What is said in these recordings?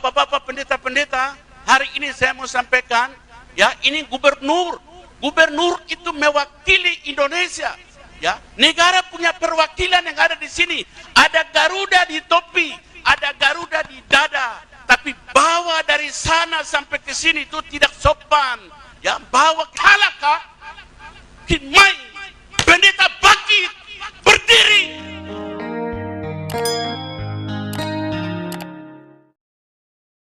Bapak-bapak pendeta-pendeta, hari ini saya mau sampaikan, ya, ini gubernur. Gubernur itu mewakili Indonesia. Ya, negara punya perwakilan yang ada di sini. Ada Garuda di topi, ada Garuda di dada. Tapi bawa dari sana sampai ke sini itu tidak sopan. Ya, bawa halaka, himai, pendeta bangkit, berdiri.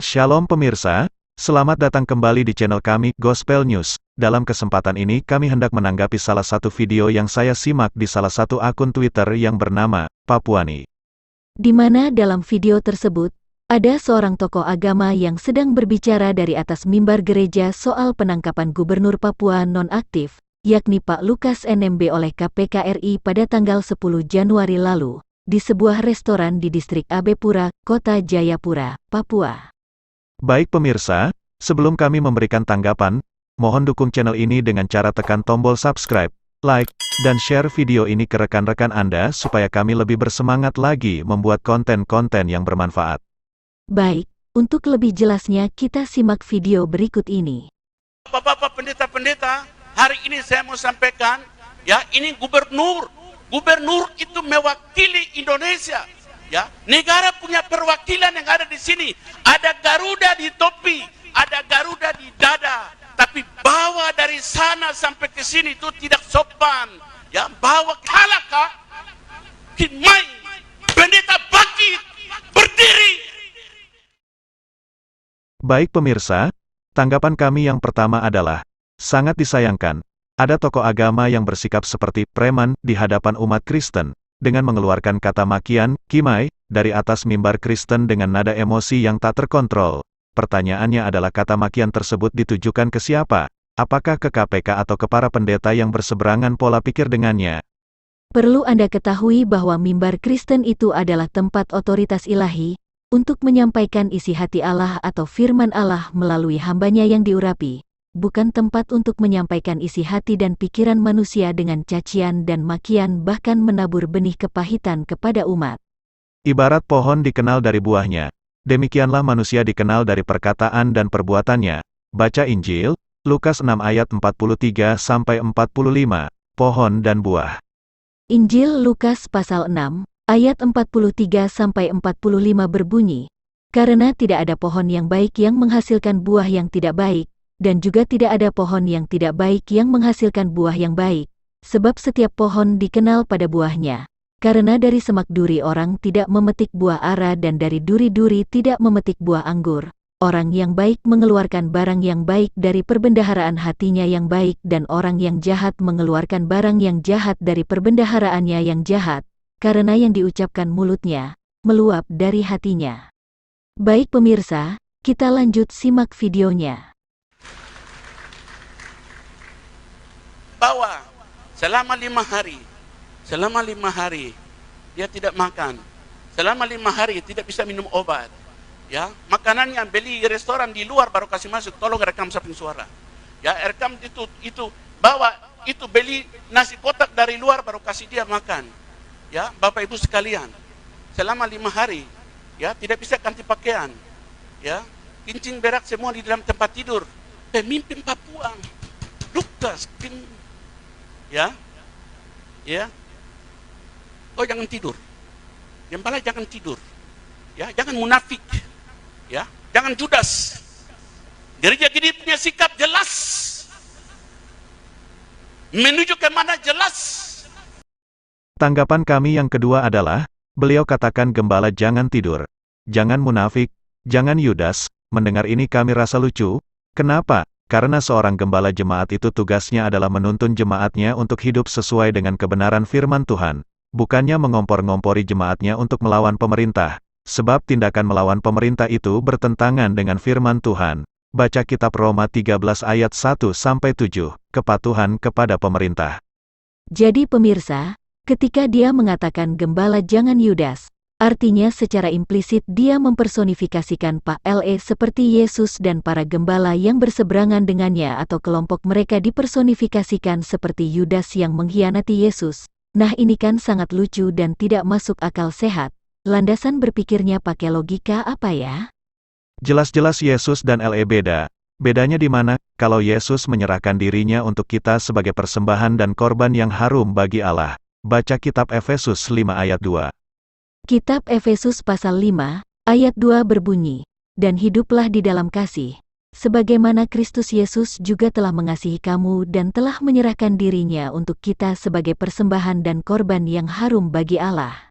Shalom pemirsa, selamat datang kembali di channel kami, Gospel News. Dalam kesempatan ini kami hendak menanggapi salah satu video yang saya simak di salah satu akun Twitter yang bernama Papuani. Di mana dalam video tersebut, ada seorang tokoh agama yang sedang berbicara dari atas mimbar gereja soal penangkapan Gubernur Papua nonaktif, yakni Pak Lukas NMB oleh KPK RI pada tanggal 10 Januari lalu, di sebuah restoran di distrik Abepura, Kota Jayapura, Papua. Baik pemirsa, sebelum kami memberikan tanggapan, mohon dukung channel ini dengan cara tekan tombol subscribe, like, dan share video ini ke rekan-rekan Anda supaya kami lebih bersemangat lagi membuat konten-konten yang bermanfaat. Baik, untuk lebih jelasnya kita simak video berikut ini. Bapak-bapak pendeta-pendeta, hari ini saya mau sampaikan, ya, ini gubernur. Gubernur itu mewakili Indonesia. Ya, negara punya perwakilan yang ada di sini. Ada Garuda di topi, ada Garuda di dada. Tapi bawa dari sana sampai ke sini itu tidak sopan. Ya, bawa halaka, himai, pendeta bangkit, berdiri. Baik pemirsa, tanggapan kami yang pertama adalah, sangat disayangkan, ada tokoh agama yang bersikap seperti preman di hadapan umat Kristen, dengan mengeluarkan kata makian, kimai, dari atas mimbar Kristen dengan nada emosi yang tak terkontrol. Pertanyaannya adalah kata makian tersebut ditujukan ke siapa? Apakah ke KPK atau ke para pendeta yang berseberangan pola pikir dengannya? Perlu Anda ketahui bahwa mimbar Kristen itu adalah tempat otoritas ilahi, untuk menyampaikan isi hati Allah atau firman Allah melalui hambanya yang diurapi, bukan tempat untuk menyampaikan isi hati dan pikiran manusia dengan cacian dan makian bahkan menabur benih kepahitan kepada umat. Ibarat pohon dikenal dari buahnya, demikianlah manusia dikenal dari perkataan dan perbuatannya. Baca Injil, Lukas 6 ayat 43-45, pohon dan buah. Injil Lukas pasal 6, ayat 43-45 berbunyi, "Karena tidak ada pohon yang baik yang menghasilkan buah yang tidak baik, dan juga tidak ada pohon yang tidak baik yang menghasilkan buah yang baik, sebab setiap pohon dikenal pada buahnya. Karena dari semak duri orang tidak memetik buah ara dan dari duri-duri tidak memetik buah anggur. Orang yang baik mengeluarkan barang yang baik dari perbendaharaan hatinya yang baik dan orang yang jahat mengeluarkan barang yang jahat dari perbendaharaannya yang jahat, karena yang diucapkan mulutnya, meluap dari hatinya." Baik pemirsa, kita lanjut simak videonya. Bawa selama 5 hari. Selama 5 hari dia tidak makan. Selama 5 hari tidak bisa minum obat. Ya, makanan yang beli di restoran di luar baru kasih masuk. Tolong rekam samping suara. Ya, rekam itu bawa itu beli nasi kotak dari luar baru kasih dia makan. Ya, Bapak Ibu sekalian, selama 5 hari ya tidak bisa ganti pakaian. Ya, kencing berak semua di dalam tempat tidur. Pemimpin Papua Lukas ya. Oh, jangan tidur. Gembala jangan tidur. Ya, jangan munafik. Ya, jangan judas. Gereja gini punya sikap jelas. Menuju ke mana jelas. Tanggapan kami yang kedua adalah, beliau katakan gembala jangan tidur, jangan munafik, jangan yudas. Mendengar ini kami rasa lucu. Kenapa? Karena seorang gembala jemaat itu tugasnya adalah menuntun jemaatnya untuk hidup sesuai dengan kebenaran firman Tuhan, bukannya mengompor-ngompori jemaatnya untuk melawan pemerintah, sebab tindakan melawan pemerintah itu bertentangan dengan firman Tuhan. Baca kitab Roma 13 ayat 1-7, kepatuhan kepada pemerintah. Jadi pemirsa, ketika dia mengatakan gembala jangan yudas, artinya secara implisit dia mempersonifikasikan Pak LE seperti Yesus dan para gembala yang berseberangan dengannya atau kelompok mereka dipersonifikasikan seperti Yudas yang mengkhianati Yesus. Nah ini kan sangat lucu dan tidak masuk akal sehat. Landasan berpikirnya pakai logika apa ya? Jelas-jelas Yesus dan Le beda. Bedanya di mana? Kalau Yesus menyerahkan dirinya untuk kita sebagai persembahan dan korban yang harum bagi Allah. Baca kitab Efesus 5 ayat 2. Kitab Efesus pasal 5, ayat 2 berbunyi, "Dan hiduplah di dalam kasih, sebagaimana Kristus Yesus juga telah mengasihi kamu dan telah menyerahkan dirinya untuk kita sebagai persembahan dan korban yang harum bagi Allah."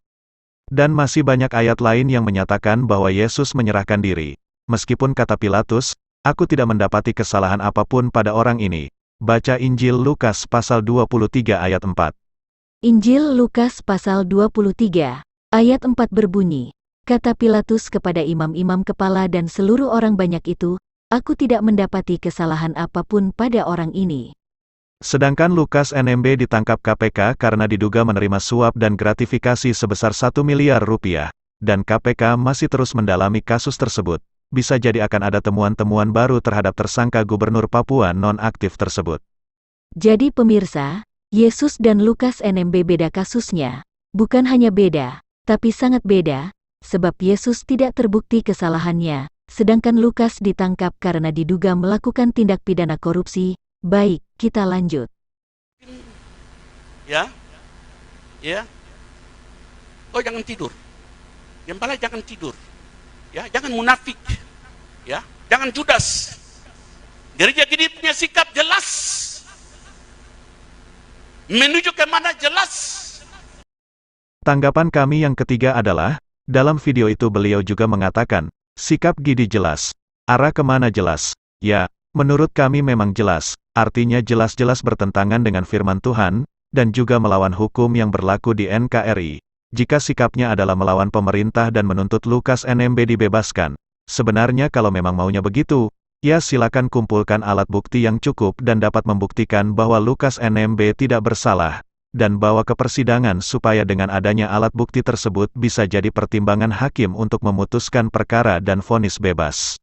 Dan masih banyak ayat lain yang menyatakan bahwa Yesus menyerahkan diri. Meskipun kata Pilatus, "Aku tidak mendapati kesalahan apapun pada orang ini." Baca Injil Lukas pasal 23 ayat 4. Injil Lukas pasal 23, ayat 4 berbunyi, kata Pilatus kepada imam-imam kepala dan seluruh orang banyak itu, "Aku tidak mendapati kesalahan apapun pada orang ini." Sedangkan Lukas NMB ditangkap KPK karena diduga menerima suap dan gratifikasi sebesar 1 miliar rupiah, dan KPK masih terus mendalami kasus tersebut. Bisa jadi akan ada temuan-temuan baru terhadap tersangka Gubernur Papua nonaktif tersebut. Jadi pemirsa, Yesus dan Lukas NMB beda kasusnya. Bukan hanya beda, tapi sangat beda, sebab Yesus tidak terbukti kesalahannya, sedangkan Lukas ditangkap karena diduga melakukan tindak pidana korupsi. Baik, kita lanjut. Ya, ya. Oh, jangan tidur. Yang paling jangan tidur. Ya, jangan munafik. Ya, jangan judas. Gereja gini punya sikap jelas. Menuju ke mana jelas. Tanggapan kami yang ketiga adalah, dalam video itu beliau juga mengatakan, sikap Gidi jelas. Arah kemana jelas? Ya, menurut kami memang jelas, artinya jelas-jelas bertentangan dengan firman Tuhan, dan juga melawan hukum yang berlaku di NKRI. Jika sikapnya adalah melawan pemerintah dan menuntut Lukas NMB dibebaskan, sebenarnya kalau memang maunya begitu, ya silakan kumpulkan alat bukti yang cukup dan dapat membuktikan bahwa Lukas NMB tidak bersalah, dan bawa ke persidangan supaya dengan adanya alat bukti tersebut bisa jadi pertimbangan hakim untuk memutuskan perkara dan vonis bebas.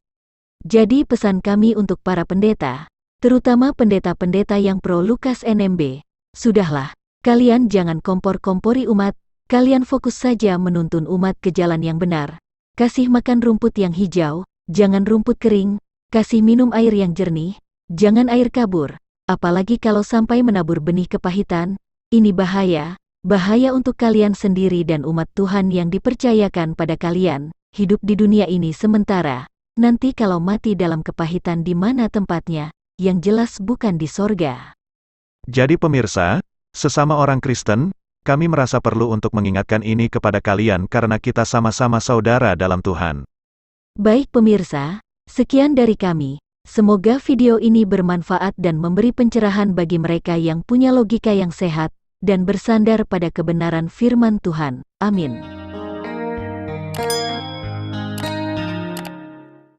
Jadi pesan kami untuk para pendeta, terutama pendeta-pendeta yang pro Lukas NMB, sudahlah, kalian jangan kompor-kompori umat, kalian fokus saja menuntun umat ke jalan yang benar. Kasih makan rumput yang hijau, jangan rumput kering, kasih minum air yang jernih, jangan air kabur, apalagi kalau sampai menabur benih kepahitan, ini bahaya, bahaya untuk kalian sendiri dan umat Tuhan yang dipercayakan pada kalian, hidup di dunia ini sementara, nanti kalau mati dalam kepahitan di mana tempatnya, yang jelas bukan di sorga. Jadi pemirsa, sesama orang Kristen, kami merasa perlu untuk mengingatkan ini kepada kalian karena kita sama-sama saudara dalam Tuhan. Baik pemirsa, sekian dari kami. Semoga video ini bermanfaat dan memberi pencerahan bagi mereka yang punya logika yang sehat dan bersandar pada kebenaran firman Tuhan. Amin.